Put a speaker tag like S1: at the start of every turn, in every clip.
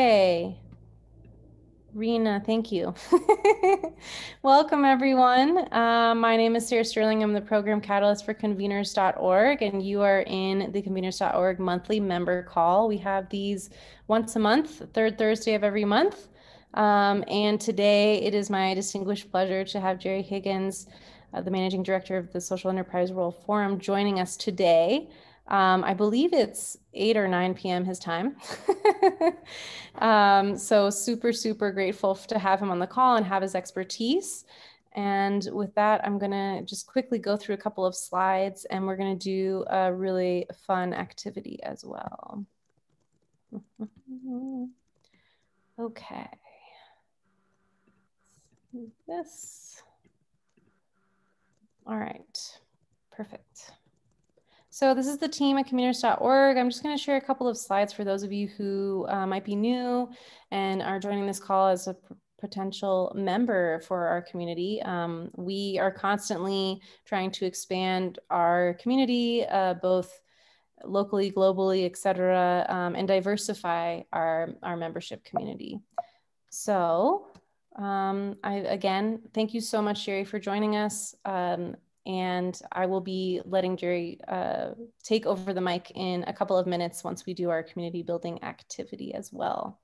S1: Hey, Rena, thank you. Welcome, everyone. My name is Sarah Sterling. I'm the program catalyst for conveners.org, and you are in the conveners.org monthly member call. We have these once a month, third Thursday of every month. And today it is my distinguished pleasure to have Jerry Higgins, the managing director of the Social Enterprise World Forum, joining us today. I believe it's 8 or 9 p.m. his time. So super grateful to have him on the call and have his expertise. And with that, I'm going to just quickly go through a couple of slides, and we're going to do a really fun activity as well. Okay. This. All right. Perfect. So this is the team at conveners.org. I'm just going to share a couple of slides for those of you who might be new and are joining this call as a potential member for our community. We are constantly trying to expand our community, both locally, globally, et cetera, and diversify our membership community. So again, thank you so much, Jerry, for joining us. And I will be letting Jerry take over the mic in a couple of minutes once we do our community building activity as well.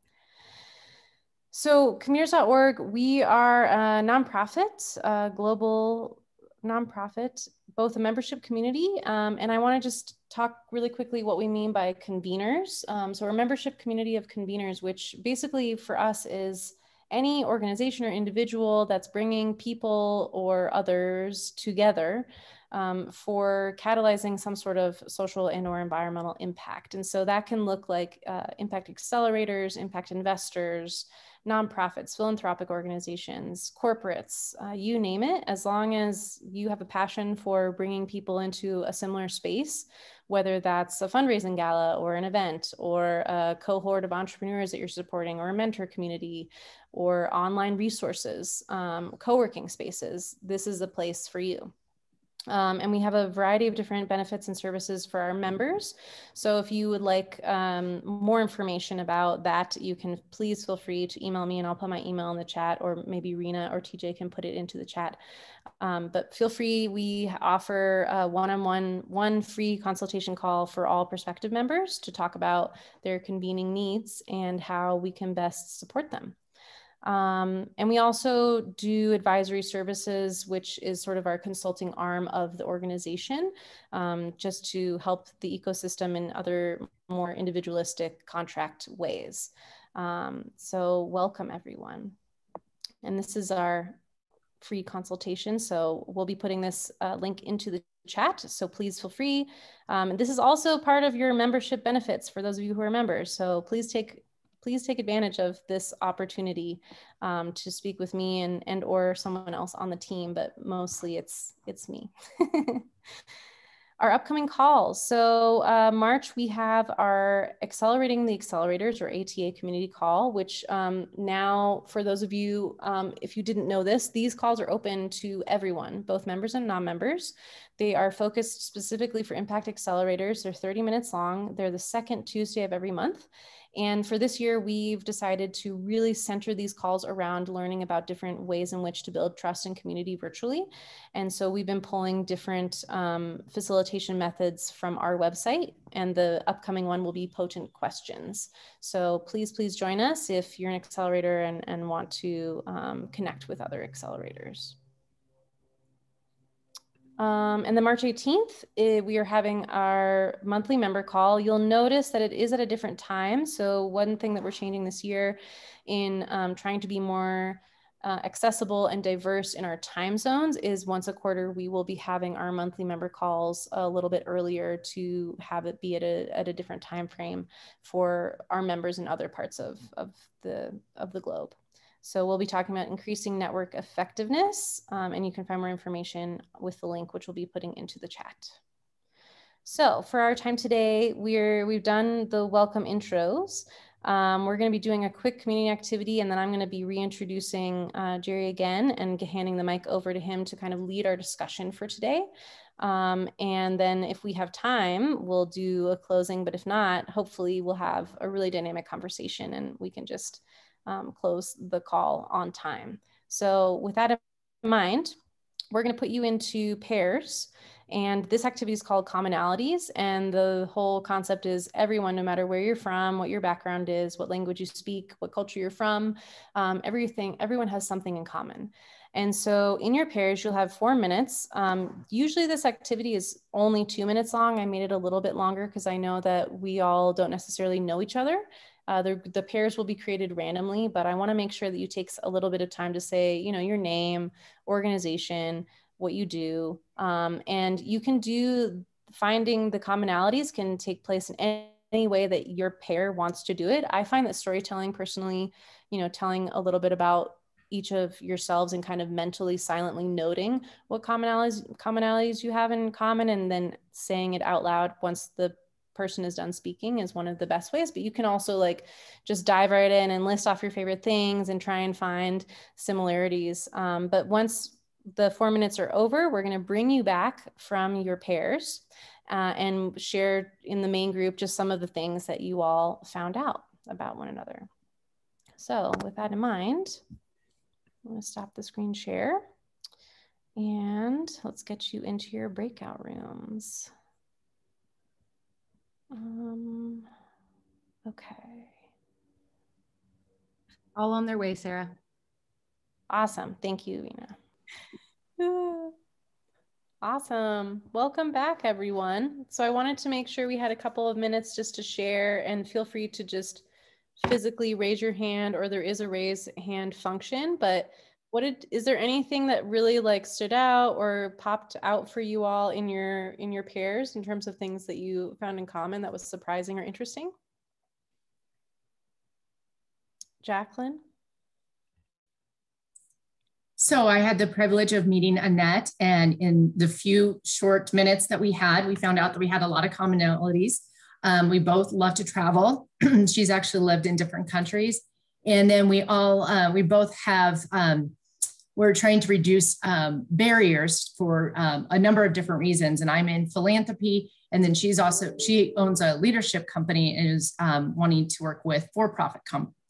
S1: So conveners.org, we are a nonprofit, a global nonprofit, both a membership community, and I want to just talk really quickly what we mean by conveners. So we're a membership community of conveners, which basically for us is any organization or individual that's bringing people or others together for catalyzing some sort of social and or environmental impact. And so that can look like impact accelerators, impact investors, nonprofits, philanthropic organizations, corporates, you name it, as long as you have a passion for bringing people into a similar space, whether that's a fundraising gala or an event or a cohort of entrepreneurs that you're supporting or a mentor community or online resources, co-working spaces, this is a place for you. And we have a variety of different benefits and services for our members. So if you would like more information about that, you can please feel free to email me, and I'll put my email in the chat, or maybe Rena or TJ can put it into the chat. But feel free, we offer a one free consultation call for all prospective members to talk about their convening needs and how we can best support them. And we also do advisory services, which is sort of our consulting arm of the organization, just to help the ecosystem in other more individualistic contract ways. So welcome, everyone. And this is our free consultation. So we'll be putting this link into the chat. So please feel free. This is also part of your membership benefits for those of you who are members. So please take advantage of this opportunity to speak with me and or someone else on the team, but mostly it's me. Our upcoming calls. So March, we have our Accelerating the Accelerators, or ATA community call, which now for those of you, if you didn't know this, these calls are open to everyone, both members and non-members. They are focused specifically for impact accelerators. They're 30 minutes long. They're the second Tuesday of every month. And for this year, we've decided to really center these calls around learning about different ways in which to build trust and community virtually. And so we've been pulling different facilitation methods from our website, and the upcoming one will be potent questions. So please join us if you're an accelerator and want to connect with other accelerators. And then March 18th, we are having our monthly member call. You'll notice that it is at a different time. So one thing that we're changing this year in trying to be more accessible and diverse in our time zones is once a quarter, we will be having our monthly member calls a little bit earlier to have it be at a different time frame for our members in other parts of the globe. So we'll be talking about increasing network effectiveness, and you can find more information with the link, which we'll be putting into the chat. So for our time today, we've done the welcome intros. We're going to be doing a quick community activity, and then I'm going to be reintroducing Jerry again and handing the mic over to him to kind of lead our discussion for today. And then if we have time, we'll do a closing, but if not, hopefully we'll have a really dynamic conversation and we can just close the call on time. So with that in mind, we're going to put you into pairs. And this activity is called commonalities. And the whole concept is everyone, no matter where you're from, what your background is, what language you speak, what culture you're from, everyone has something in common. And so in your pairs, you'll have 4 minutes. Usually this activity is only 2 minutes long. I made it a little bit longer because I know that we all don't necessarily know each other. The pairs will be created randomly, but I want to make sure that you take a little bit of time to say, you know, your name, organization, what you do. And you can finding the commonalities can take place in any way that your pair wants to do it. I find that storytelling personally, you know, telling a little bit about each of yourselves and kind of mentally, silently noting what commonalities you have in common and then saying it out loud once the person is done speaking is one of the best ways. But you can also like just dive right in and list off your favorite things and try and find similarities. But once the 4 minutes are over, we're going to bring you back from your pairs and share in the main group just some of the things that you all found out about one another. So with that in mind, I'm going to stop the screen share and let's get you into your breakout rooms. Okay.
S2: All on their way, Sarah.
S1: Awesome. Thank you, Vina. Awesome. Welcome back, everyone. So I wanted to make sure we had a couple of minutes just to share, and feel free to just physically raise your hand, or there is a raise hand function. But is there anything that really like stood out or popped out for you all in your pairs in terms of things that you found in common that was surprising or interesting? Jacqueline?
S3: So I had the privilege of meeting Annette, and in the few short minutes that we had, we found out that we had a lot of commonalities. We both love to travel. She's actually lived in different countries. And then we both have, we're trying to reduce barriers for a number of different reasons. And I'm in philanthropy. And then she owns a leadership company and is wanting to work with for-profit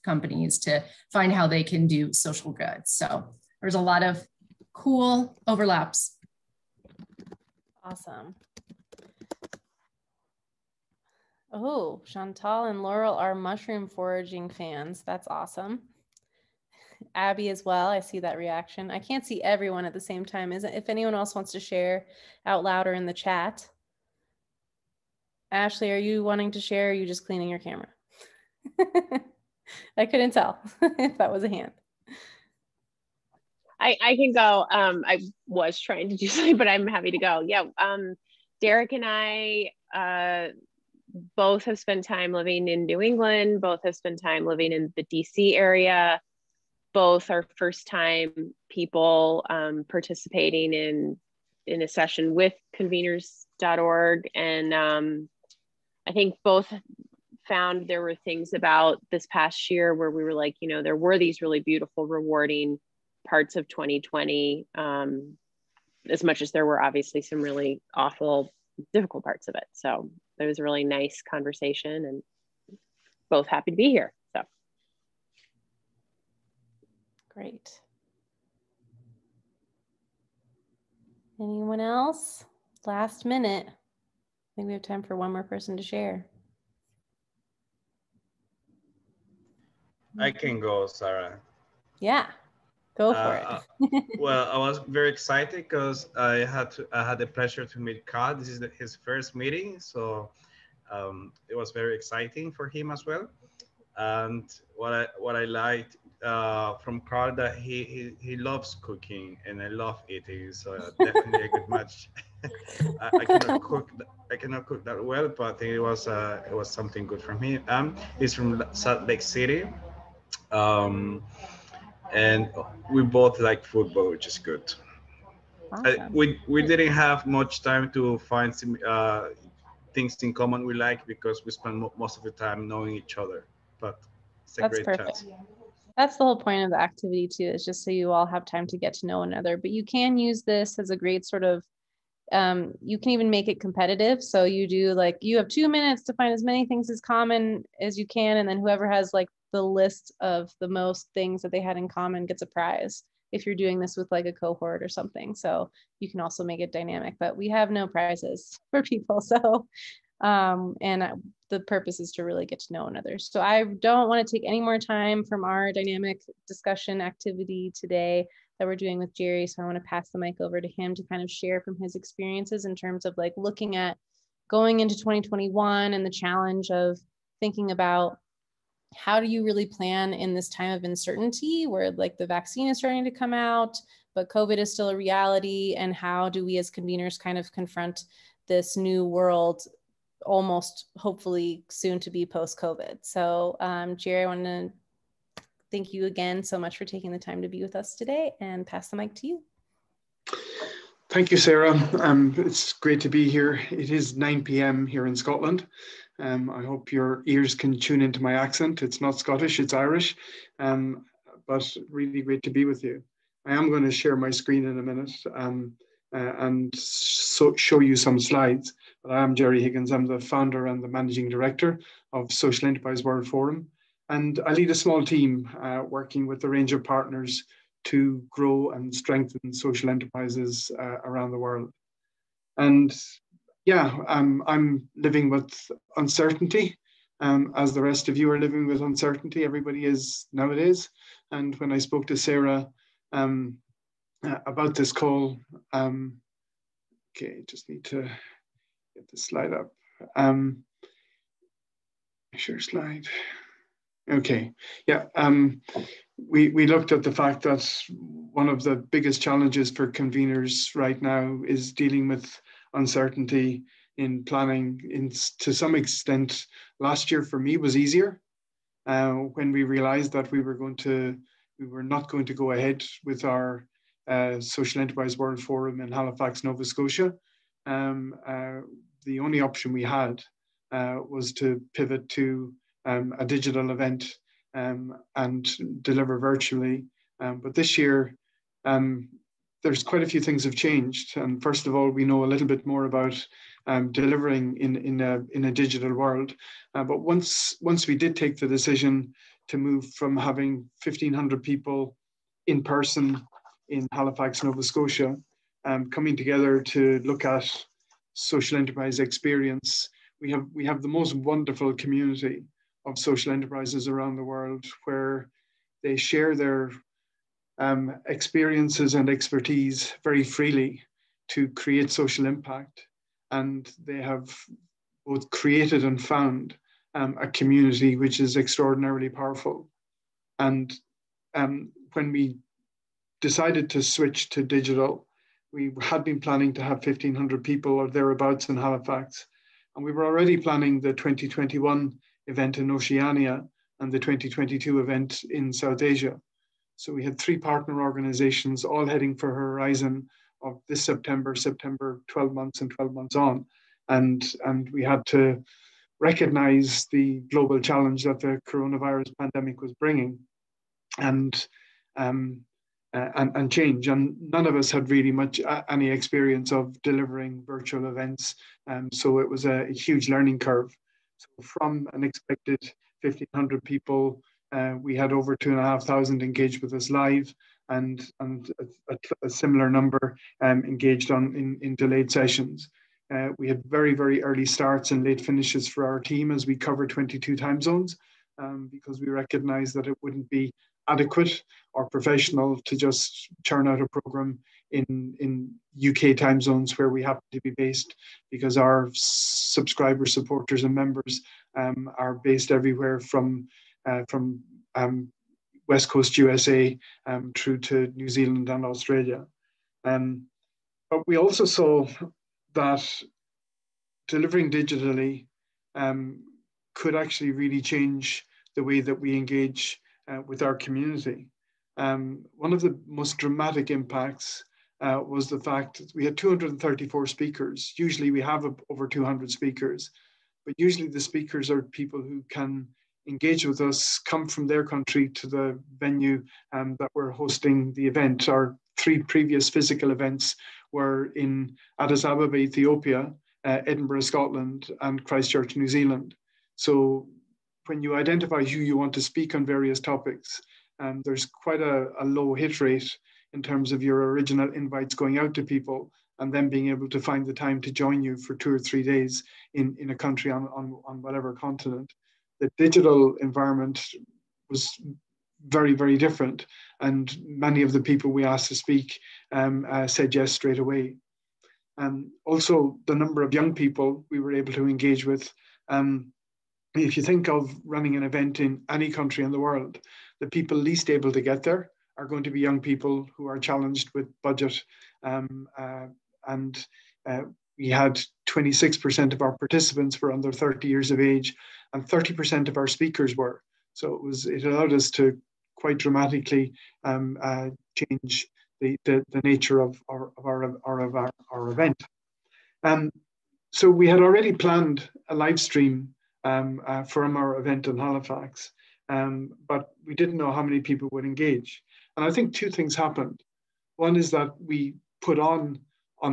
S3: companies to find how they can do social good. So there's a lot of cool overlaps.
S1: Awesome. Oh, Chantal and Laurel are mushroom foraging fans. That's awesome. Abby as well. I see that reaction. I can't see everyone at the same time. If anyone else wants to share out loud or in the chat. Ashley, are you wanting to share, or are you just cleaning your camera? I couldn't tell if that was a hand.
S4: I can go. I was trying to do something, but I'm happy to go. Yeah. Derek and I both have spent time living in New England, both have spent time living in the DC area. Both are first time people participating in a session with conveners.org. And I think both found there were things about this past year where we were like, you know, there were these really beautiful, rewarding parts of 2020, as much as there were obviously some really awful, difficult parts of it. So it was a really nice conversation, and both happy to be here. So
S1: great. Anyone else? Last minute. I think we have time for one more person to share.
S5: I can go, Sarah.
S1: Yeah. Go for it.
S5: Well, I was very excited because I had the pleasure to meet Carl. This is his first meeting, so it was very exciting for him as well. And what I liked from Carl, that he loves cooking and I love eating, so definitely a good match. I cannot cook that well, but I think it was something good from him. He's from Salt Lake City. And we both like football, which is good. Awesome. We didn't have much time to find some things in common we like, because we spent most of the time knowing each other. but it's a
S1: That's
S5: great
S1: perfect.
S5: chance.
S1: That's the whole point of the activity too, is just so you all have time to get to know one another. But you can use this as a great sort of, you can even make it competitive. So you do like, you have 2 minutes to find as many things as common as you can. And then whoever has like the list of the most things that they had in common gets a prize if you're doing this with like a cohort or something. So you can also make it dynamic, but we have no prizes for people. So the purpose is to really get to know one another. So I don't want to take any more time from our dynamic discussion activity today that we're doing with Jerry. So I want to pass the mic over to him to kind of share from his experiences in terms of like looking at going into 2021 and the challenge of thinking about how do you really plan in this time of uncertainty where like the vaccine is starting to come out, but COVID is still a reality, and how do we as conveners kind of confront this new world, almost hopefully soon to be post-COVID. So Jerry, I want to thank you again so much for taking the time to be with us today, and pass the mic to you.
S2: Thank you, Sarah. It's great to be here. It is 9 p.m. here in Scotland. I hope your ears can tune into my accent. It's not Scottish, it's Irish, but really great to be with you. I am going to share my screen in a minute and show you some slides. But I am Jerry Higgins. I'm the founder and the managing director of Social Enterprise World Forum. And I lead a small team working with a range of partners to grow and strengthen social enterprises around the world. And yeah, I'm living with uncertainty, as the rest of you are living with uncertainty. Everybody is nowadays. And when I spoke to Sarah about this call, okay, just need to get the slide up. Share slide. Okay, yeah. We looked at the fact that one of the biggest challenges for conveners right now is dealing with uncertainty in planning. To some extent, last year for me was easier when we realized that we were not going to go ahead with our Social Enterprise World Forum in Halifax, Nova Scotia. The only option we had was to pivot to a digital event and deliver virtually. But this year, there's quite a few things have changed. And first of all, we know a little bit more about delivering in a digital world. But once we did take the decision to move from having 1,500 people in person in Halifax, Nova Scotia, coming together to look at social enterprise experience, we have the most wonderful community of social enterprises around the world where they share their experiences and expertise very freely to create social impact. And they have both created and found a community which is extraordinarily powerful. And when we decided to switch to digital, we had been planning to have 1,500 people or thereabouts in Halifax. And we were already planning the 2021 event in Oceania and the 2022 event in South Asia. So we had 3 partner organizations all heading for a horizon of this September, 12 months and 12 months on. And we had to recognize the global challenge that the coronavirus pandemic was bringing and change. And none of us had really much any experience of delivering virtual events. So it was a huge learning curve. So from an expected 1,500 people, we had over 2,500 engaged with us live, and a similar number engaged in delayed sessions. We had very, very early starts and late finishes for our team as we covered 22 time zones, because we recognized that it wouldn't be adequate or professional to just churn out a program in UK time zones where we happen to be based, because our subscribers, supporters and members are based everywhere from West Coast USA through to New Zealand and Australia. But we also saw that delivering digitally could actually really change the way that we engage with our community. One of the most dramatic impacts was the fact that we had 234 speakers. Usually we have over 200 speakers, but usually the speakers are people who can engage with us, come from their country to the venue that we're hosting the event. Our 3 previous physical events were in Addis Ababa, Ethiopia, Edinburgh, Scotland, and Christchurch, New Zealand. So when you identify who you want to speak on various topics, there's quite a low hit rate in terms of your original invites going out to people and then being able to find the time to join you for 2 or 3 days in a country on whatever continent. The digital environment was very, very different. And many of the people we asked to speak said yes straight away. Also, the number of young people we were able to engage with. If you think of running an event in any country in the world, the people least able to get there are going to be young people who are challenged with budget. We had 26% of our participants were under 30 years of age, and 30% of our speakers were. So it allowed us to quite dramatically change the nature of our event. So we had already planned a live stream from our event in Halifax, but we didn't know how many people would engage. And I think 2 things happened. One is that we put on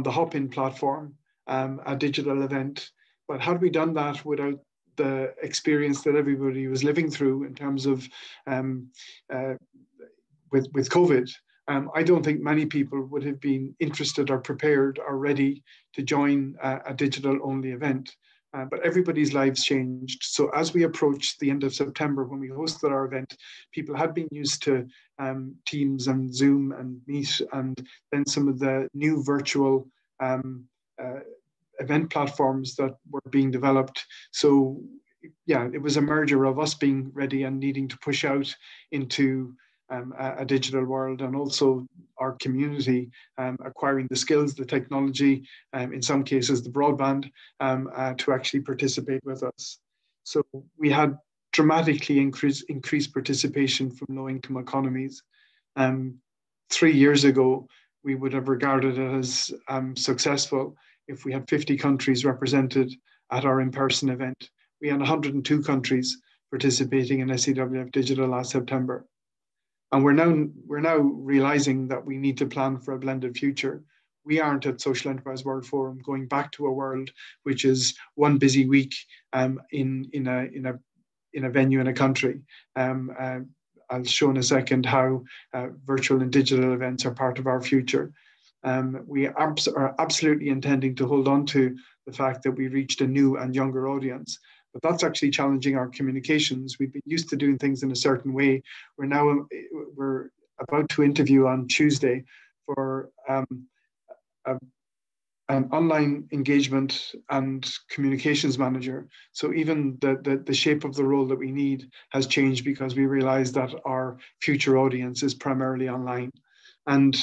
S2: the Hopin platform a digital event, but had we done that without the experience that everybody was living through in terms of with COVID, I don't think many people would have been interested or prepared or ready to join a digital-only event. But everybody's lives changed. So as we approached the end of September, when we hosted our event, people had been used to Teams and Zoom and Meet, and then some of the new virtual event platforms that were being developed. So yeah, it was a merger of us being ready and needing to push out into a digital world, and also our community acquiring the skills, the technology, in some cases the broadband, to actually participate with us. So we had dramatically increased participation from low-income economies. 3 years ago, we would have regarded it as successful if we had 50 countries represented at our in-person event. We had 102 countries participating in SEWF Digital last September. And we're now realizing that we need to plan for a blended future. We aren't at Social Enterprise World Forum going back to a world which is one busy week in a venue in a country. I'll show in a second how virtual and digital events are part of our future. We are absolutely intending to hold on to the fact that we reached a new and younger audience. But that's actually challenging our communications. We've been used to doing things in a certain way. We're about to interview on Tuesday for an online engagement and communications manager. So even the shape of the role that we need has changed because we realize that our future audience is primarily online. And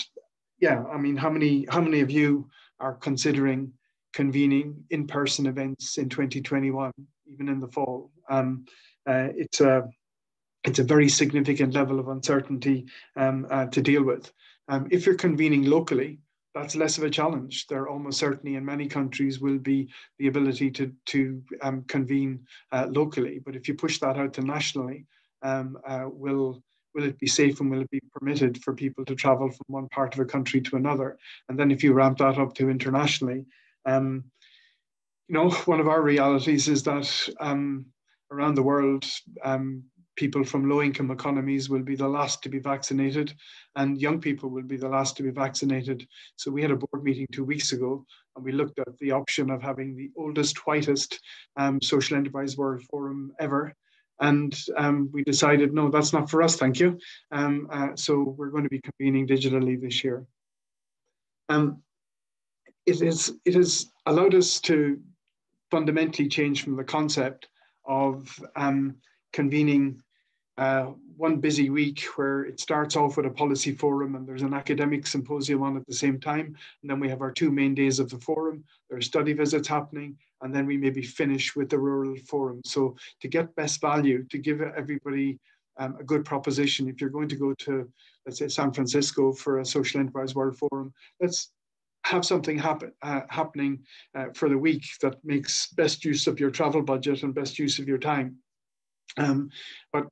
S2: yeah, I mean, how many of you are considering convening in-person events in 2021, even in the fall? It's a very significant level of uncertainty to deal with. If you're convening locally, that's less of a challenge. There almost certainly in many countries will be the ability to convene locally. But if you push that out to nationally, will it be safe and will it be permitted for people to travel from one part of a country to another? And then if you ramp that up to internationally, one of our realities is that around the world, people from low-income economies will be the last to be vaccinated, and young people will be the last to be vaccinated. So we had a board meeting 2 weeks ago, and we looked at the option of having the oldest, whitest Social Enterprise World Forum ever. And we decided, no, that's not for us, thank you. So we're going to be convening digitally this year. It has allowed us to fundamentally change from the concept of convening one busy week where it starts off with a policy forum and there's an academic symposium on at the same time. And then we have our 2 main days of the forum. There are study visits happening, and then we maybe finish with the rural forum. So to get best value, to give everybody a good proposition, if you're going to go to, let's say, San Francisco for a Social Enterprise World Forum, let's have something happening for the week that makes best use of your travel budget and best use of your time. But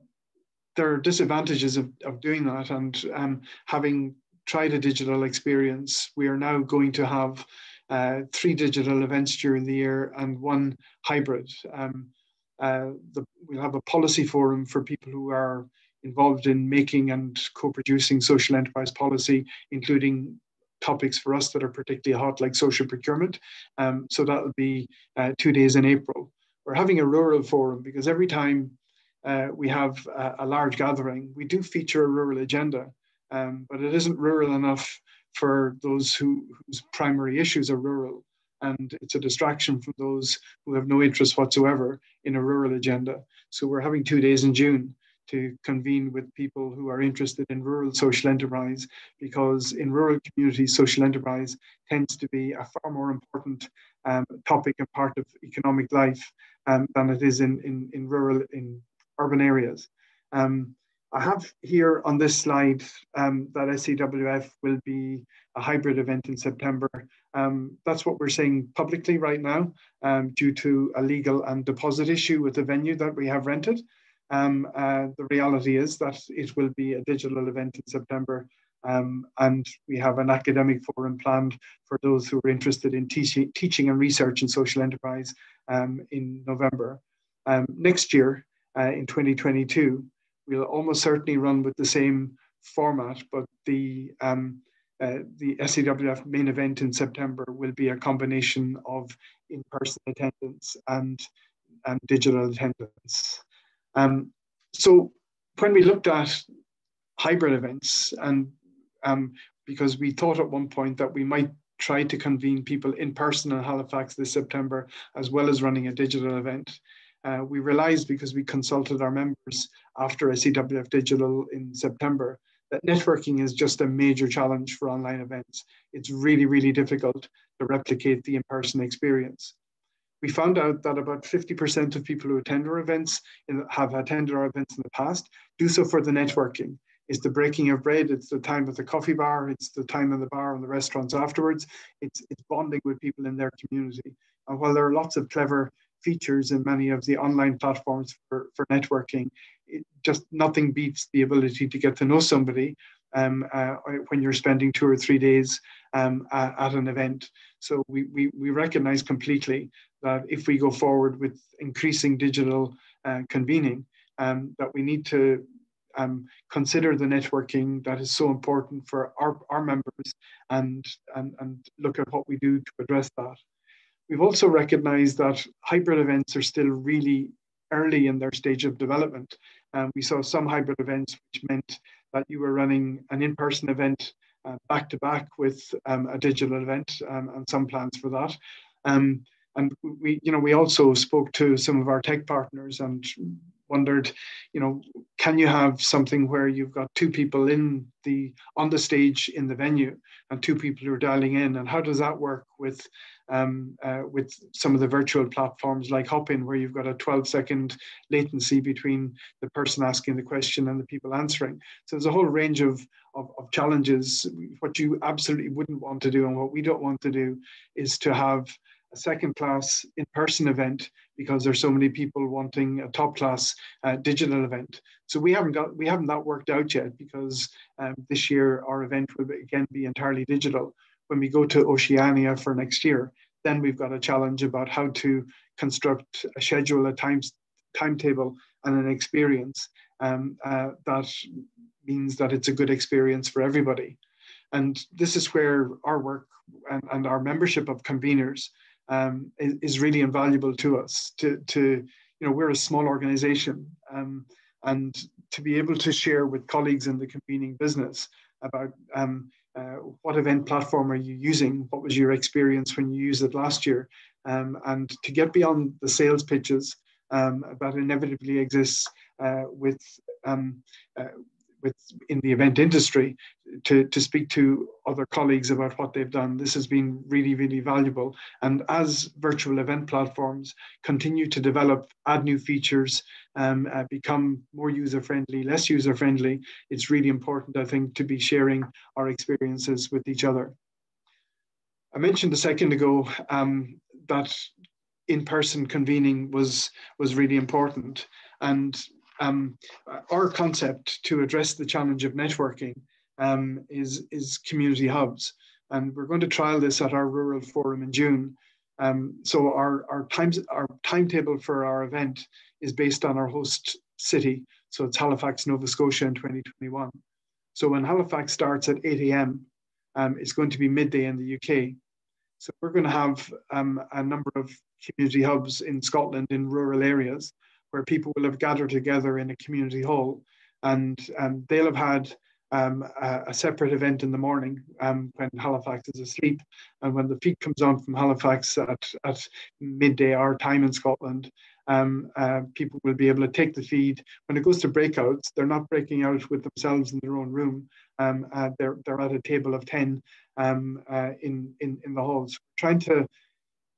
S2: there are disadvantages of doing that, and having tried a digital experience, we are now going to have 3 digital events during the year and 1 hybrid. We'll have a policy forum for people who are involved in making and co-producing social enterprise policy, including topics for us that are particularly hot, like social procurement. So that'll be 2 days in April. We're having a rural forum because every time we have a large gathering, we do feature a rural agenda, but it isn't rural enough for those whose primary issues are rural. And it's a distraction from those who have no interest whatsoever in a rural agenda. So we're having 2 days in June to convene with people who are interested in rural social enterprise, because in rural communities, social enterprise tends to be a far more important topic and part of economic life than it is in urban areas. I have here on this slide that SEWF will be a hybrid event in September. That's what we're saying publicly right now, due to a legal and deposit issue with the venue that we have rented. The reality is that it will be a digital event in September, and we have an academic forum planned for those who are interested in teaching and research in social enterprise in November. Next year, in 2022, we'll almost certainly run with the same format, but the SEWF main event in September will be a combination of in-person attendance and digital attendance. So when we looked at hybrid events, and because we thought at one point that we might try to convene people in person in Halifax this September, as well as running a digital event, we realized, because we consulted our members after SEWF Digital in September, that networking is just a major challenge for online events. It's really, really difficult to replicate the in-person experience. We found out that about 50% of people who attend our events, have attended our events in the past, do so for the networking. It's the breaking of bread, it's the time at the coffee bar, it's the time in the bar and the restaurants afterwards, it's bonding with people in their community. And while there are lots of clever features in many of the online platforms for networking, just nothing beats the ability to get to know somebody when you're spending 2 or 3 days at an event. So we recognize completely that if we go forward with increasing digital convening, that we need to consider the networking that is so important for our members, and look at what we do to address that. We've also recognized that hybrid events are still really early in their stage of development. We saw some hybrid events which meant that you were running an in-person event back to back with a digital event, and some plans for that. And we also spoke to some of our tech partners and wondered, can you have something where you've got 2 people on the stage in the venue and 2 people who are dialing in, and how does that work with some of the virtual platforms like Hopin, where you've got a 12-second latency between the person asking the question and the people answering. So there's a whole range of challenges. What you absolutely wouldn't want to do, and what we don't want to do, is to have a second-class in-person event because there's so many people wanting a top-class digital event. So we haven't that worked out yet, because this year our event will again be entirely digital. When we go to Oceania for next year, then we've got a challenge about how to construct a schedule, a timetable, and an experience that means that it's a good experience for everybody. And this is where our work and our membership of conveners is really invaluable to us. We're a small organization, and to be able to share with colleagues in the convening business about what event platform are you using, what was your experience when you used it last year, and to get beyond the sales pitches that inevitably exists in the event industry, to speak to other colleagues about what they've done. This has been really, really valuable. And as virtual event platforms continue to develop, add new features, become more user-friendly, less user-friendly, it's really important, I think, to be sharing our experiences with each other. I mentioned a second ago that in-person convening was really important. And our concept to address the challenge of networking is community hubs. And we're going to trial this at our rural forum in June. So our timetable for our event is based on our host city. So it's Halifax, Nova Scotia in 2021. So when Halifax starts at 8 a.m., it's going to be midday in the UK. So we're going to have a number of community hubs in Scotland in rural areas where people will have gathered together in a community hall, and they'll have had a separate event in the morning when Halifax is asleep, and when the feed comes on from Halifax at midday our time in Scotland, people will be able to take the feed. When it goes to breakouts, they're not breaking out with themselves in their own room. They're at a table of 10 in the halls, trying to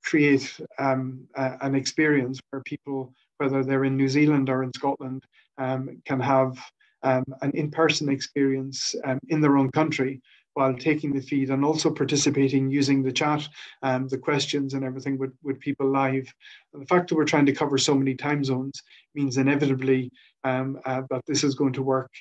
S2: create an experience where people, whether they're in New Zealand or in Scotland, can have an in-person experience in their own country while taking the feed and also participating using the chat, the questions and everything with people live. And the fact that we're trying to cover so many time zones means inevitably that this is going to work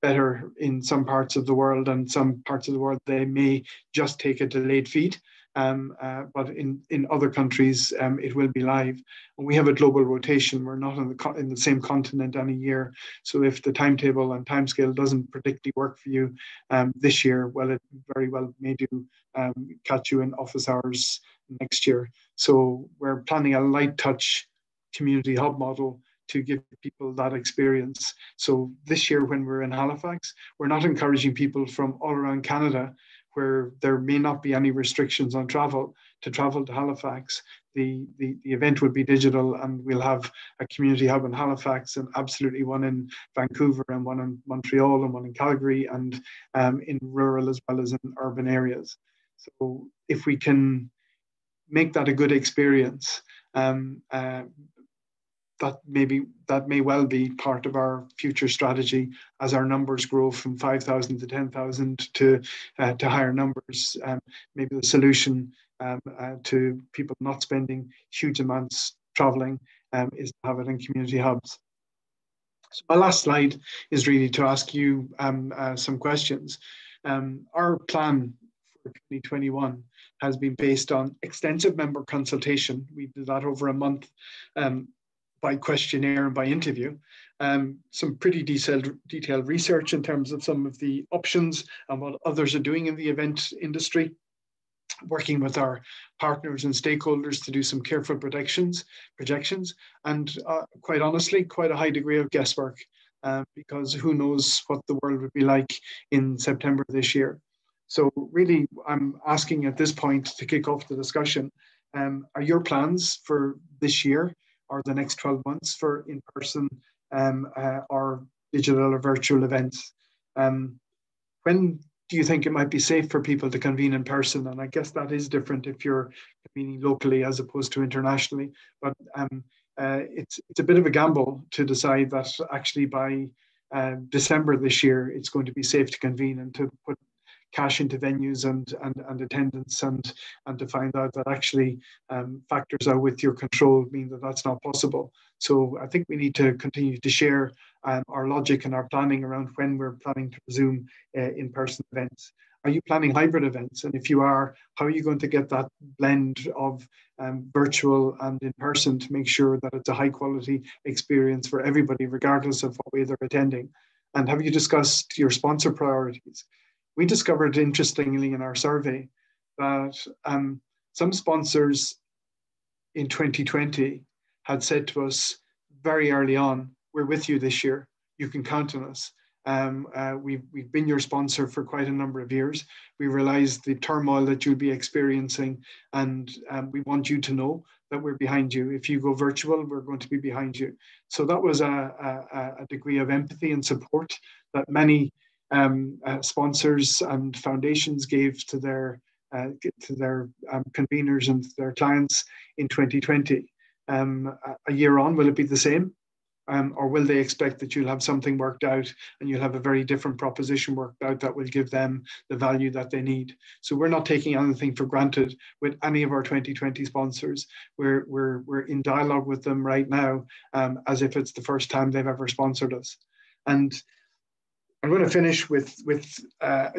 S2: better in some parts of the world, and some parts of the world they may just take a delayed feed. But in other countries, it will be live. And we have a global rotation. We're not in the same continent any year. So if the timetable and timescale doesn't particularly work for you this year, well, it very well may do catch you in office hours next year. So we're planning a light touch community hub model to give people that experience. So this year when we're in Halifax, we're not encouraging people from all around Canada where there may not be any restrictions on travel to Halifax. The event would be digital, and we'll have a community hub in Halifax and absolutely one in Vancouver and one in Montreal and one in Calgary, and in rural as well as in urban areas. So if we can make that a good experience, that may well be part of our future strategy as our numbers grow from 5,000 to 10,000 to higher numbers. Maybe the solution to people not spending huge amounts traveling is to have it in community hubs. So my last slide is really to ask you some questions. Our plan for 2021 has been based on extensive member consultation. We did that over a month. By questionnaire and by interview, some pretty detailed research in terms of some of the options and what others are doing in the event industry, working with our partners and stakeholders to do some careful projections, and quite honestly, quite a high degree of guesswork, because who knows what the world would be like in September this year. So really, I'm asking at this point to kick off the discussion, are your plans for this year or the next 12 months for in-person or digital or virtual events? When do you think it might be safe for people to convene in person? And I guess that is different if you're convening locally as opposed to internationally. But it's a bit of a gamble to decide that actually by December this year, it's going to be safe to convene and to put cash into venues and attendance, and to find out that actually factors out with your control mean that that's not possible. So I think we need to continue to share our logic and our planning around when we're planning to resume in-person events. Are you planning hybrid events? And if you are, how are you going to get that blend of virtual and in-person to make sure that it's a high quality experience for everybody, regardless of what way they're attending? And have you discussed your sponsor priorities? We discovered, interestingly, in our survey that some sponsors in 2020 had said to us very early on, we're with you this year, you can count on us. We've been your sponsor for quite a number of years. We realize the turmoil that you'll be experiencing, and we want you to know that we're behind you. If you go virtual, we're going to be behind you. So that was a degree of empathy and support that many sponsors and foundations gave to their conveners and their clients in 2020. A year on, will it be the same? Or will they expect that you'll have something worked out and you'll have a very different proposition worked out that will give them the value that they need? So we're not taking anything for granted with any of our 2020 sponsors. We're in dialogue with them right now as if it's the first time they've ever sponsored us. And I'm going to finish with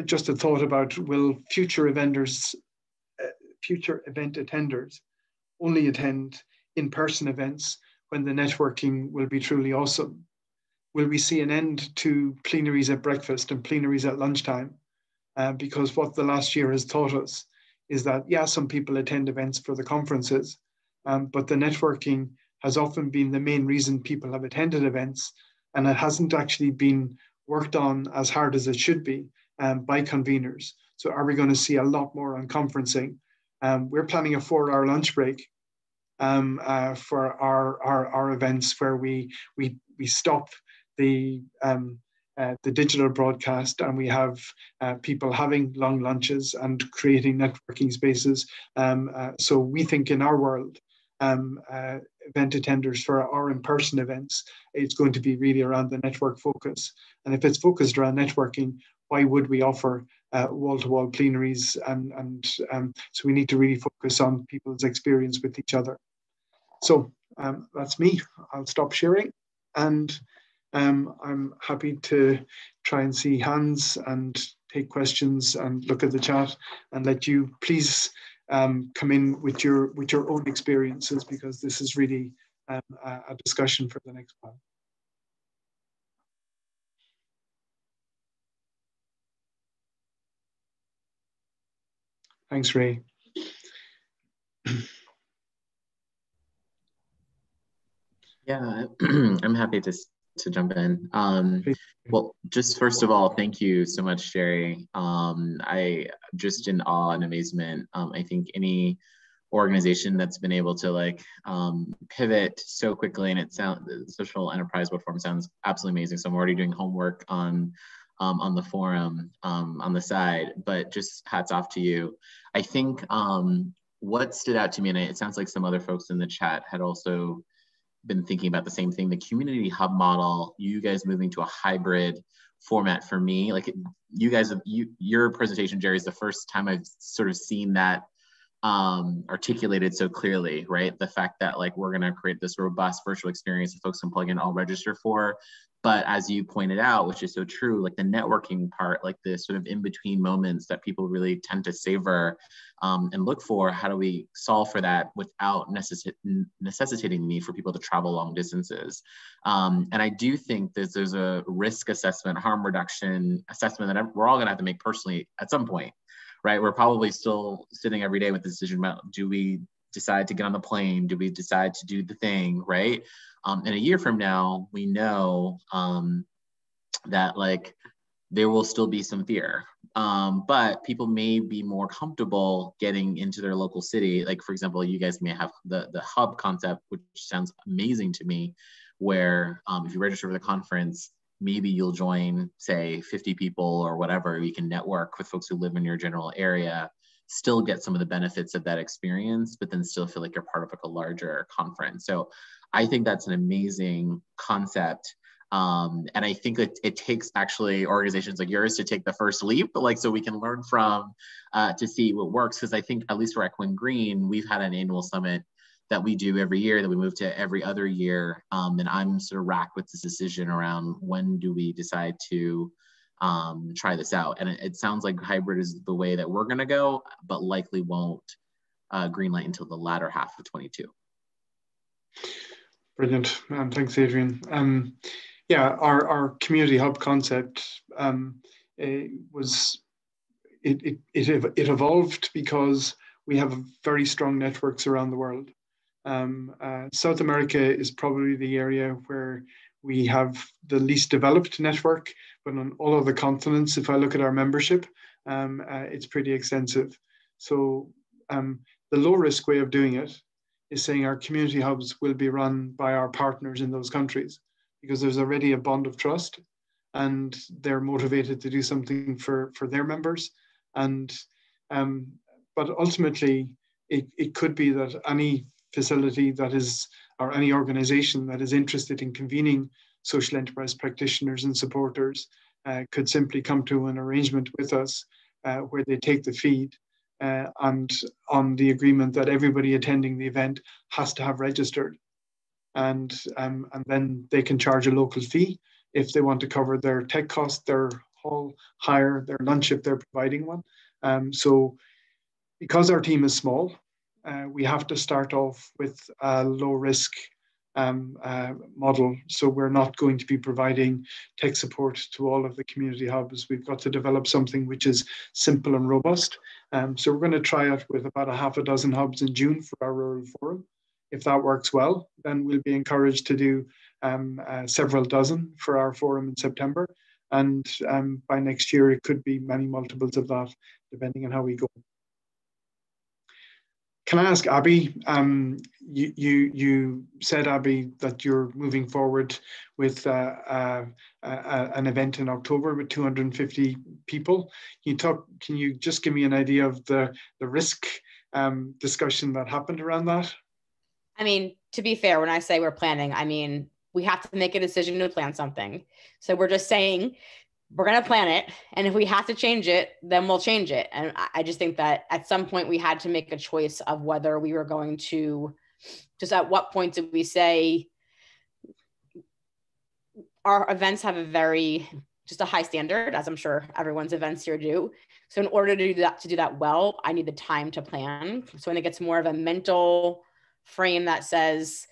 S2: just a thought about, will future event attenders only attend in-person events when the networking will be truly awesome? Will we see an end to plenaries at breakfast and plenaries at lunchtime? Because what the last year has taught us is that, yeah, some people attend events for the conferences, but the networking has often been the main reason people have attended events, and it hasn't actually been worked on as hard as it should be by conveners. So are we going to see a lot more on conferencing? We're planning a 4-hour lunch break for our events, where we stop the digital broadcast and we have people having long lunches and creating networking spaces. So we think in our world, event attenders for our in-person events, it's going to be really around the network focus. And if it's focused around networking, why would we offer wall-to-wall plenaries? And so we need to really focus on people's experience with each other. So that's me. I'll stop sharing, and I'm happy to try and see hands and take questions and look at the chat, and let you please come in with your own experiences, because this is really a discussion for the next one. Thanks, Ray.
S6: Yeah, I'm happy to jump in. Well, just first of all, thank you so much, Sherry. I just in awe and amazement. I think any organization that's been able to pivot so quickly, and the social enterprise platform sounds absolutely amazing. So I'm already doing homework on the forum on the side, but just hats off to you. I think what stood out to me, and it sounds like some other folks in the chat had also been thinking about the same thing, the community hub model, you guys moving to a hybrid format. For me, your presentation, Jerry, is the first time I've sort of seen that articulated so clearly, right? The fact that we're going to create this robust virtual experience that folks can plug in, all register for. But as you pointed out, which is so true, the networking part, the sort of in-between moments that people really tend to savor and look for, how do we solve for that without necessitating the need for people to travel long distances? And I do think that there's a risk assessment, harm reduction assessment that we're all going to have to make personally at some point, right? We're probably still sitting every day with the decision about, do we decide to get on the plane? Do we decide to do the thing, right? And a year from now, we know that there will still be some fear, but people may be more comfortable getting into their local city. For example, you guys may have the hub concept, which sounds amazing to me, where if you register for the conference, maybe you'll join, say, 50 people or whatever. You can network with folks who live in your general area, still get some of the benefits of that experience, but then still feel like you're part of a larger conference. So I think that's an amazing concept. And I think that it takes actually organizations like yours to take the first leap, so we can learn from to see what works. Because I think, at least for Equine Green, we've had an annual summit that we do every year, that we move to every other year. And I'm sort of racked with this decision around, when do we decide to try this out? And it sounds like hybrid is the way that we're going to go, but likely won't greenlight until the latter half of 22.
S2: Brilliant. Thanks, Adrian. Yeah, our community hub concept it evolved because we have very strong networks around the world. South America is probably the area where we have the least developed network, but on all of the continents, if I look at our membership, it's pretty extensive. So the low risk way of doing it is saying our community hubs will be run by our partners in those countries, because there's already a bond of trust and they're motivated to do something for their members. And but ultimately, it could be that any facility that is or any organization that is interested in convening social enterprise practitioners and supporters could simply come to an arrangement with us where they take the feed and on the agreement that everybody attending the event has to have registered. And then they can charge a local fee if they want to cover their tech cost, their hall hire, their lunch if they're providing one. So because our team is small, we have to start off with a low risk model. So we're not going to be providing tech support to all of the community hubs. We've got to develop something which is simple and robust. So we're going to try it with about a half a dozen hubs in June for our rural forum. If that works well, then we'll be encouraged to do several dozen for our forum in September. And by next year, it could be many multiples of that, depending on how we go. Can I ask Abby, you said, Abby, that you're moving forward with an event in October with 250 people. Can you just give me an idea of the risk discussion that happened around that?
S7: I mean, to be fair, when I say we're planning, I mean, we have to make a decision to plan something. So we're just saying, we're going to plan it. And if we have to change it, then we'll change it. And I just think that at some point we had to make a choice of whether we were going to, just at what point did we say our events have just a high standard, as I'm sure everyone's events here do. So in order to do that well, I need the time to plan. So I think it's more of a mental frame that says,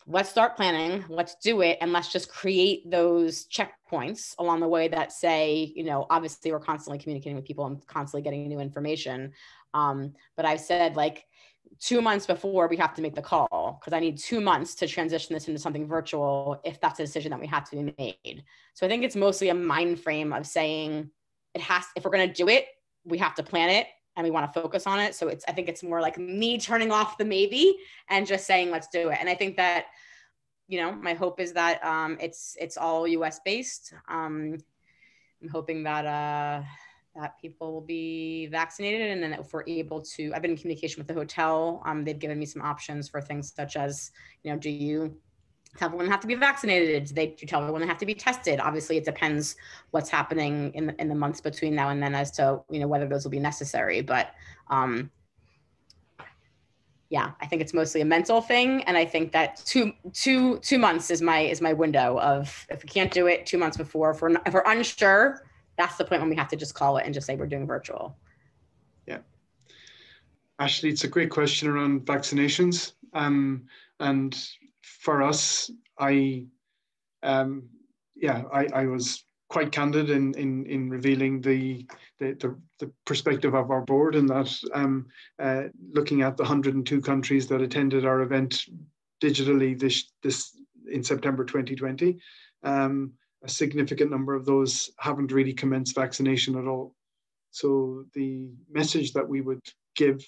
S7: let's start planning, let's do it, and let's just create those checkpoints along the way that say, obviously we're constantly communicating with people and constantly getting new information. But I've said 2 months before we have to make the call, because I need 2 months to transition this into something virtual if that's a decision that we have to be made. So I think it's mostly a mind frame of saying if we're going to do it, we have to plan it and we want to focus on it. So I think it's more like me turning off the maybe and just saying, let's do it. And I think that, my hope is that it's all US based. I'm hoping that people will be vaccinated. And then if we're able to, I've been in communication with the hotel. They've given me some options for things such as, do you tell everyone they have to be vaccinated? Do you tell everyone they have to be tested? Obviously, it depends what's happening in the months between now and then as to whether those will be necessary. But yeah, I think it's mostly a mental thing, and I think that two months is my window of, if we can't do it 2 months before, if we're unsure, that's the point when we have to just call it and just say we're doing virtual.
S2: Yeah, Ashley, it's a great question around vaccinations, and for us, I was quite candid in revealing the perspective of our board, and that looking at the 102 countries that attended our event digitally this in September 2020, a significant number of those haven't really commenced vaccination at all. So the message that we would give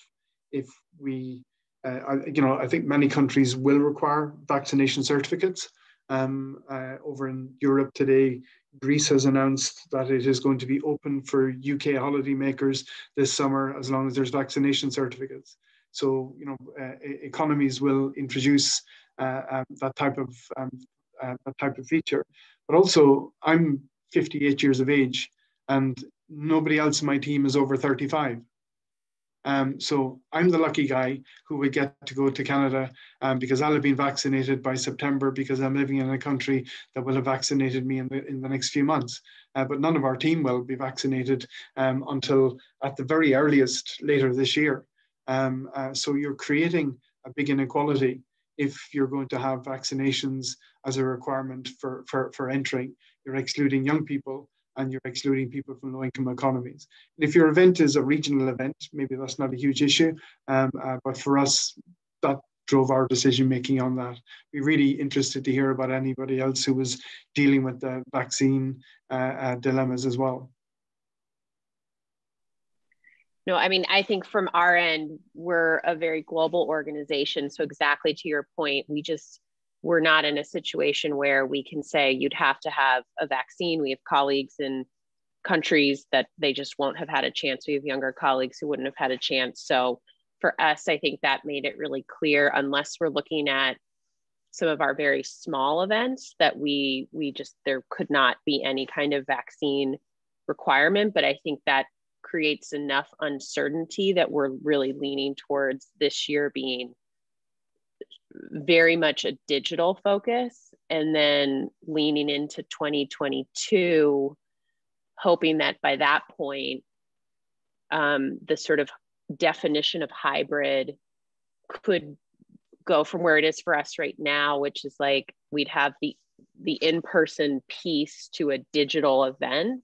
S2: if we I think many countries will require vaccination certificates. Over in Europe today, Greece has announced that it is going to be open for UK holidaymakers this summer as long as there's vaccination certificates. So, economies will introduce that type of feature. But also, I'm 58 years of age, and nobody else in my team is over 35. So I'm the lucky guy who would get to go to Canada because I'll have been vaccinated by September, because I'm living in a country that will have vaccinated me in the next few months. But none of our team will be vaccinated until at the very earliest later this year. So you're creating a big inequality if you're going to have vaccinations as a requirement for entering. You're excluding young people, and you're excluding people from low-income economies. And if your event is a regional event, maybe that's not a huge issue, but for us, that drove our decision-making on that. We're really interested to hear about anybody else who was dealing with the vaccine dilemmas as well.
S4: No, I mean, I think from our end, we're a very global organization. So exactly to your point, we're not in a situation where we can say you'd have to have a vaccine. We have colleagues in countries that they just won't have had a chance. We have younger colleagues who wouldn't have had a chance. So for us, I think that made it really clear, unless we're looking at some of our very small events that we just, there could not be any kind of vaccine requirement. But I think that creates enough uncertainty that we're really leaning towards this year being very much a digital focus, and then leaning into 2022, hoping that by that point, the sort of definition of hybrid could go from where it is for us right now, which is like we'd have the in-person piece to a digital event.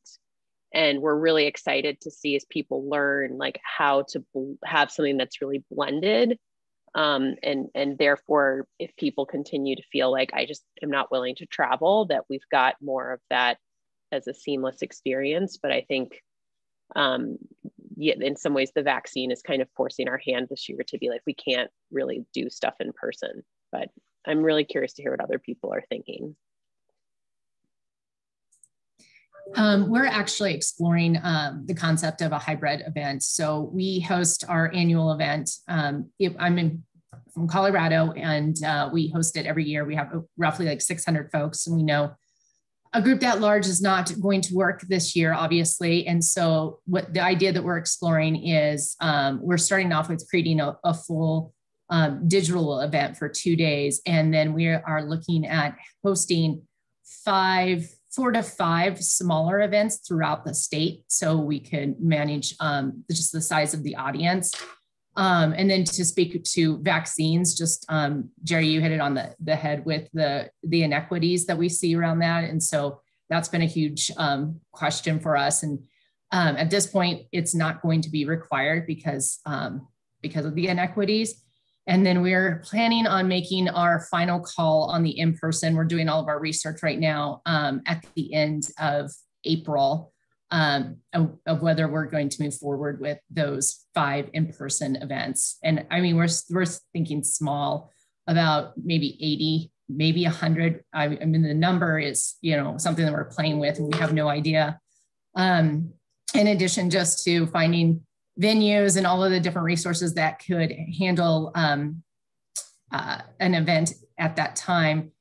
S4: And we're really excited to see as people learn like how to have something that's really blended. And therefore, if people continue to feel like I just am not willing to travel, that we've got more of that as a seamless experience. But I think yeah, in some ways the vaccine is kind of forcing our hand this year to be like, we can't really do stuff in person. But I'm really curious to hear what other people are thinking.
S3: We're actually exploring the concept of a hybrid event. So we host our annual event. From Colorado, and we host it every year. We have roughly like 600 folks, and we know a group that large is not going to work this year, obviously. And so what the idea that we're exploring is we're starting off with creating a full digital event for 2 days. And then we are looking at hosting 4 to 5 smaller events throughout the state, so we can manage just the size of the audience. And then to speak to vaccines, just Jerry, you hit it on the head with the inequities that we see around that. And so that's been a huge question for us. And at this point, it's not going to be required because of the inequities. And then we're planning on making our final call on the in-person. We're doing all of our research right now at the end of April. Of whether we're going to move forward with those 5 in-person events. And I mean, we're thinking small, about maybe 80, maybe 100. I mean, the number is, something that we're playing with and we have no idea. In addition, just to finding venues and all of the different resources that could handle an event at that time.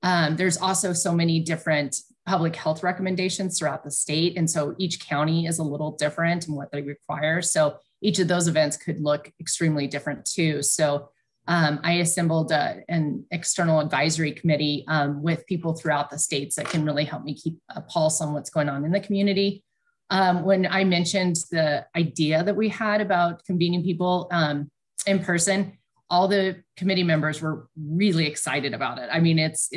S3: There's also so many different public health recommendations throughout the state. And so each county is a little different in what they require. So each of those events could look extremely different too. So I assembled an external advisory committee with people throughout the states that can really help me keep a pulse on what's going on in the community. When I mentioned the idea that we had about convening people in person, all the committee members were really excited about it. I mean, it's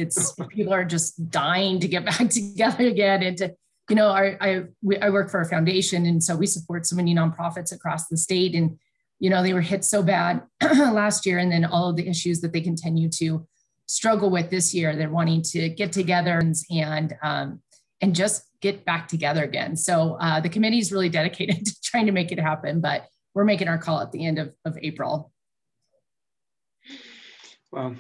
S3: people are just dying to get back together again. And to, I work for a foundation, and so we support so many nonprofits across the state. And they were hit so bad last year, and then all of the issues that they continue to struggle with this year. They're wanting to get together and just get back together again. So the committee is really dedicated to trying to make it happen. But we're making our call at the end of April.
S2: Well,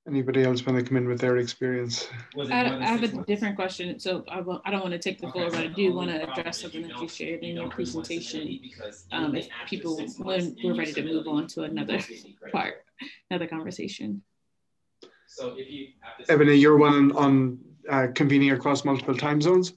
S2: anybody else want to come in with their experience?
S8: I have a different question. So I don't want to take the floor, but I do want to address something that you shared in your presentation. If people, when we're ready to move on to another part, another conversation.
S2: So if you, Ebony, you're one on convening across multiple time zones.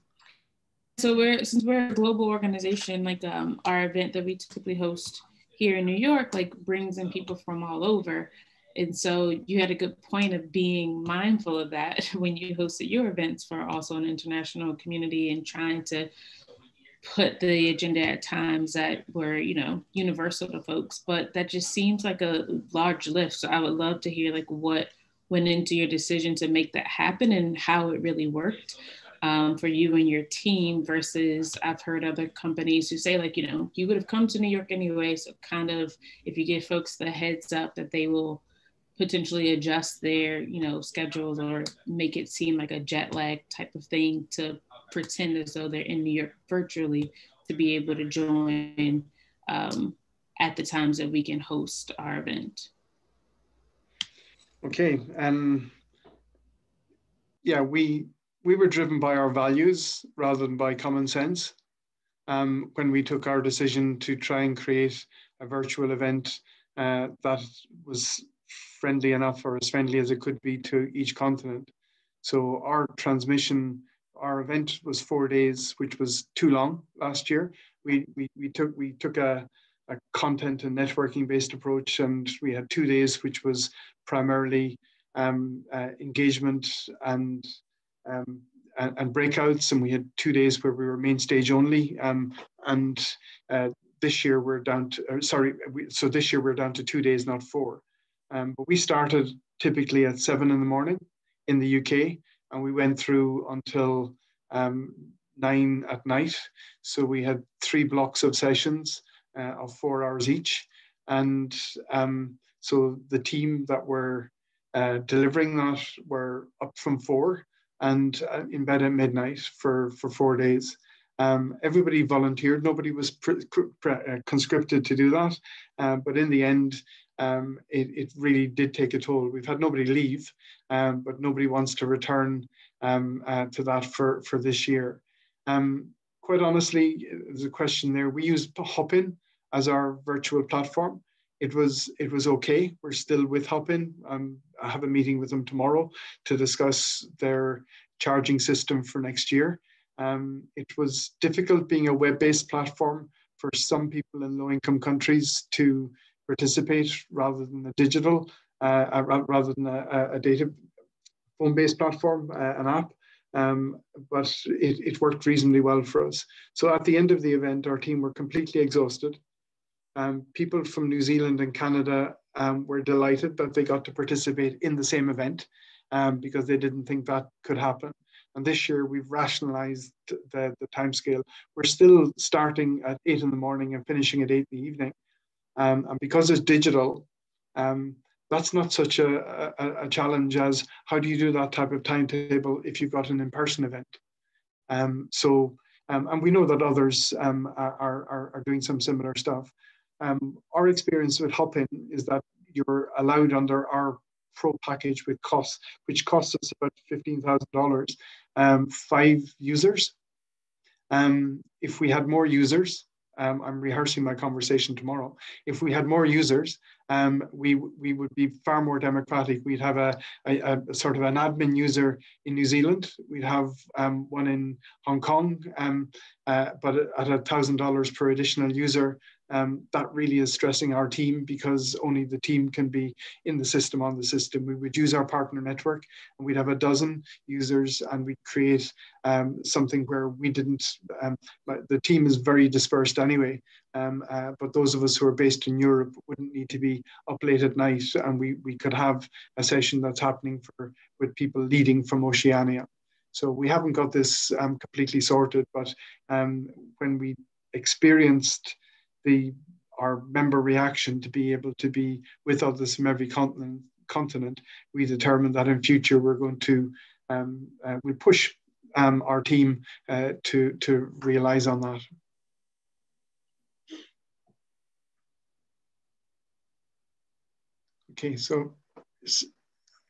S8: So since we're a global organization, like our event that we typically host here in New York, like brings in people from all over. And so you had a good point of being mindful of that when you hosted your events for also an international community, and trying to put the agenda at times that were, universal to folks. But that just seems like a large lift. So I would love to hear like what went into your decision to make that happen and how it really worked. For you and your team, versus I've heard other companies who say like, you would have come to New York anyway. So kind of, if you give folks the heads up that they will potentially adjust their, schedules, or make it seem like a jet lag type of thing, to pretend as though they're in New York virtually, to be able to join at the times that we can host our event.
S2: Okay. Yeah, we were driven by our values rather than by common sense when we took our decision to try and create a virtual event that was friendly enough, or as friendly as it could be, to each continent. So our event was 4 days, which was too long last year. We took a content and networking based approach, and we had 2 days, which was primarily engagement and breakouts, and we had 2 days where we were main stage only. This year we're down to, so this year we're down to 2 days, not 4. But we started typically at 7 in the morning in the UK, and we went through until 9 at night. So we had 3 blocks of sessions of 4 hours each. And so the team that were delivering that were up from 4 and in bed at midnight for 4 days. Everybody volunteered. Nobody was conscripted to do that. But in the end, it really did take a toll. We've had nobody leave, but nobody wants to return to that for this year. Quite honestly, there's a question there. We used Hopin as our virtual platform. It was okay. We're still with Hopin. I have a meeting with them tomorrow to discuss their charging system for next year. It was difficult being a web-based platform for some people in low-income countries to participate rather than a digital, rather than a data phone-based platform, an app. But it worked reasonably well for us. So at the end of the event, our team were completely exhausted. People from New Zealand and Canada were delighted that they got to participate in the same event because they didn't think that could happen. And this year we've rationalized the timescale. We're still starting at 8 in the morning and finishing at 8 in the evening. And because it's digital, that's not such a challenge as how do you do that type of timetable if you've got an in-person event. And we know that others are doing some similar stuff. Our experience with Hopin is that you're allowed under our pro package with costs, which costs us about $15,000, 5 users. If we had more users, I'm rehearsing my conversation tomorrow. If we had more users, we would be far more democratic. We'd have a sort of an admin user in New Zealand. We'd have one in Hong Kong, but at $1,000 per additional user. That really is stressing our team because only the team can be in the system, on the system. We would use our partner network and we'd have 12 users and we'd create something where we didn't, the team is very dispersed anyway, but those of us who are based in Europe wouldn't need to be up late at night, and we could have a session that's happening with people leading from Oceania. So we haven't got this completely sorted, but when we experienced our member reaction to be able to be with others from every continent, we determined that in future we're going to we push our team to realize on that. Okay, so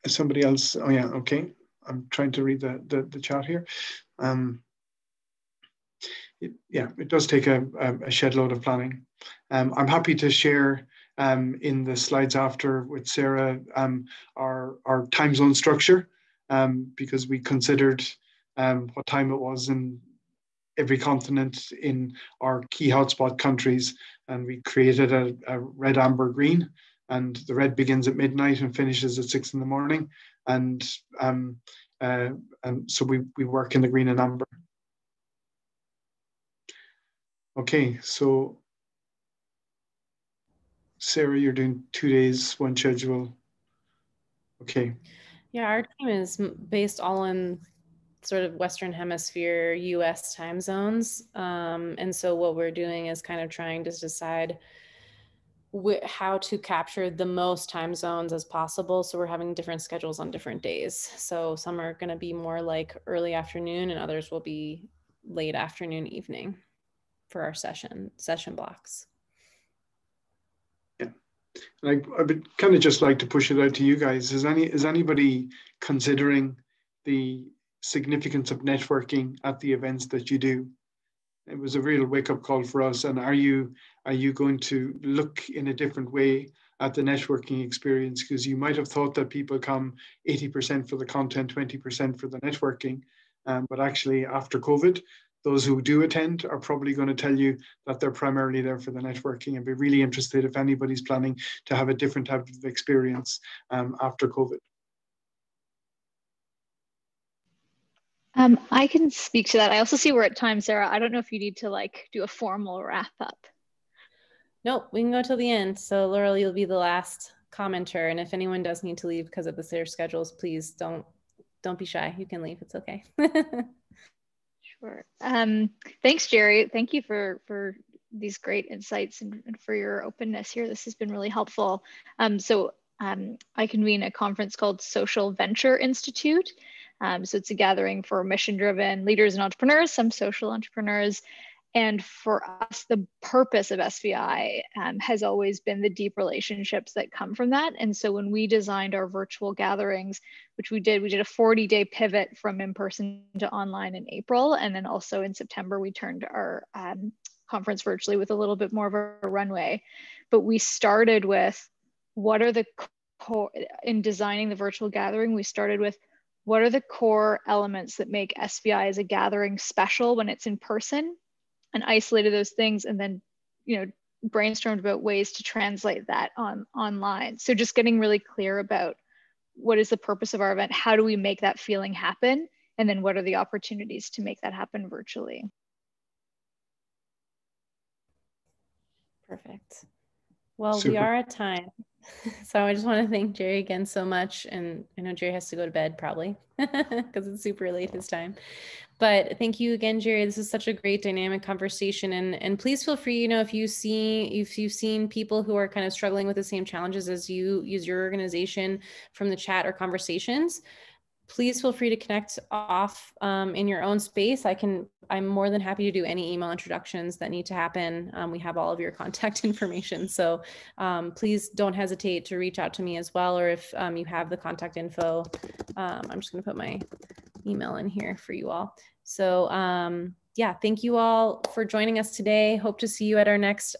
S2: somebody else. Oh yeah, okay. I'm trying to read the chat here. It does take a shed load of planning. I'm happy to share in the slides after with Sarah our time zone structure because we considered what time it was in every continent in our key hotspot countries, and we created a red, amber, green, and the red begins at midnight and finishes at 6 in the morning, and so we work in the green and amber. Okay, so Sarah, you're doing 2 days, one schedule. Okay.
S1: Yeah, our team is based all in sort of Western Hemisphere, US time zones. And so what we're doing is kind of trying to decide how to capture the most time zones as possible. So we're having different schedules on different days. So some are going to be more like early afternoon and others will be late afternoon, evening for our session blocks.
S2: Yeah, I would kind of just like to push it out to you guys. Is anybody considering the significance of networking at the events that you do? It was a real wake-up call for us. And are you going to look in a different way at the networking experience, because you might have thought that people come 80% for the content, 20% for the networking. But actually after COVID, those who do attend are probably going to tell you that they're primarily there for the networking. I'd be really interested if anybody's planning to have a different type of experience after COVID.
S9: I can speak to that. I also see we're at time, Sarah. I don't know if you need to like do a formal wrap up.
S1: Nope, we can go till the end. So Laurel, you'll be the last commenter. And if anyone does need to leave because of their schedules, please don't be shy. You can leave. It's okay.
S9: Sure. Thanks, Jerry. Thank you for these great insights and for your openness here. This has been really helpful. I convene a conference called Social Venture Institute. So it's a gathering for mission-driven leaders and entrepreneurs, some social entrepreneurs. And for us, the purpose of SVI has always been the deep relationships that come from that. And so when we designed our virtual gatherings, which we did a 40-day pivot from in-person to online in April. And then also in September, we turned our conference virtually with a little bit more of a runway. But we started with what are the core, in designing the virtual gathering, we started with what are the core elements that make SVI as a gathering special when it's in person, and isolated those things, and then, you know, brainstormed about ways to translate that online. So just getting really clear about what is the purpose of our event, how do we make that feeling happen, and then what are the opportunities to make that happen virtually.
S1: Perfect. Well,
S2: Super.
S1: we are at time. So I just want to thank Jerry again so much. And I know Jerry has to go to bed probably because it's super late his time. But thank you again, Jerry. This is such a great dynamic conversation. And please feel free, you know, if you've seen people who are kind of struggling with the same challenges as you use your organization from the chat or conversations, please feel free to connect off in your own space. I'm more than happy to do any email introductions that need to happen. We have all of your contact information. So please don't hesitate to reach out to me as well. Or if you have the contact info, I'm just gonna put my email in here for you all. So yeah, thank you all for joining us today. Hope to see you at our next